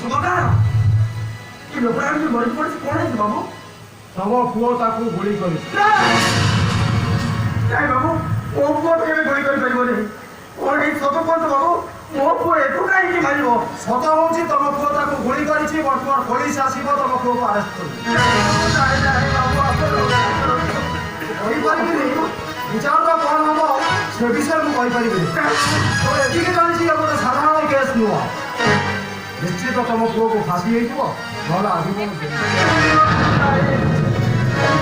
ସମାଧାନ ଏ ଲୋକଟା ଏମିତି ମରି ପଡ଼ିଛି କ'ଣ ହେଇଛି ବାବୁ? ତମ ପୁଅ ତାକୁ ଗୁଳି କରିଛି। ନାଇଁ ବାବୁ ମୋ ପୁଅ ତ କେବେ ଗୁଳି କରିପାରିବନି। କ'ଣ ହେଇଛି ସତ କୁହନ୍ତୁ ବାବୁ? ମୋ ପୁଅ ଏଠୁ କାହିଁକି ମାରିବ? ସତ ହଉଛି ତମ ପୁଅ ତାକୁ ଗୁଳି କରିଛି। ବର୍ତ୍ତମାନ ପୋଲିସ ଆସିବ ତମ ପୁଅକୁ ଆରେଷ୍ଟ କରିବ। ବାବୁ ଆପଣ କହିପାରିବିନି ବିଚାରଟା କ'ଣ ହବ ସେ ବିଷୟରେ ମୁଁ କହିପାରିବିନି। ତ ଏତିକି ଜାଣିଛି ଏ ଗୋଟେ ସାଧାରଣ କେସ୍ ନୁହଁ। ନିଶ୍ଚିତ ତମ ପୁଅକୁ ଫାଶୀ ହେଇଯିବ ନହେଲେ ଆଜୀବନ ଜେଲ୍।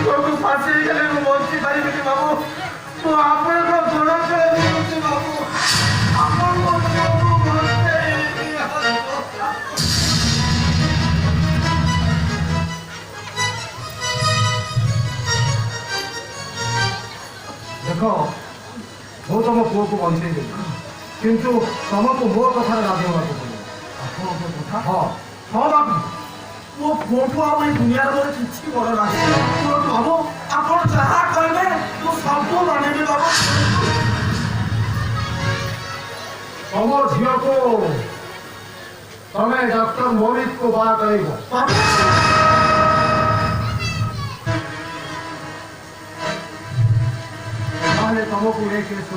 ପୁଅକୁ ଫାଶୀ ହେଇଗଲେ ମୁଁ ବଞ୍ଚି ପାରିବିନି ବାବୁ। ମୁଁ ଆପଣଙ୍କ ଗୋଡ଼ ତଳେ ବିଳୁଛି ବାବୁ। ଆପଣଙ୍କ ପୁଅକୁ ବଞ୍ଚେଇବି। ଦେଖ ମୁଁ ତମ ପୁଅକୁ ବଞ୍ଚେଇଦେବି କିନ୍ତୁ ତମକୁ ମୋ କଥାରେ ରାଜି ହେବାକୁ ପଡ଼ିବ। ଆପଣଙ୍କ କଥା? ହଁ ହଁ ବାବୁ ମୋ ପୁଅଠୁ ଆଉ ଏ ଦୁନିଆରେ ମୋର କିଛି ବଡ଼ ନାହିଁ। ଶୁଣନ୍ତୁ ବାବୁ ଆପଣ ଯାହା କହିବେ ମୁଁ ସବୁ ମାନିବି ବାବୁ। ତମ ଝିଅକୁ ତମେ ଡକ୍ଟର ମୋହିତକୁ ବାହା କରିବ। ବାବୁ ତାହେଲେ ତମକୁ ଏ କେସ୍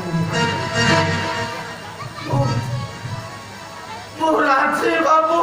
ମୁଁ ରାଜି ବାବୁ।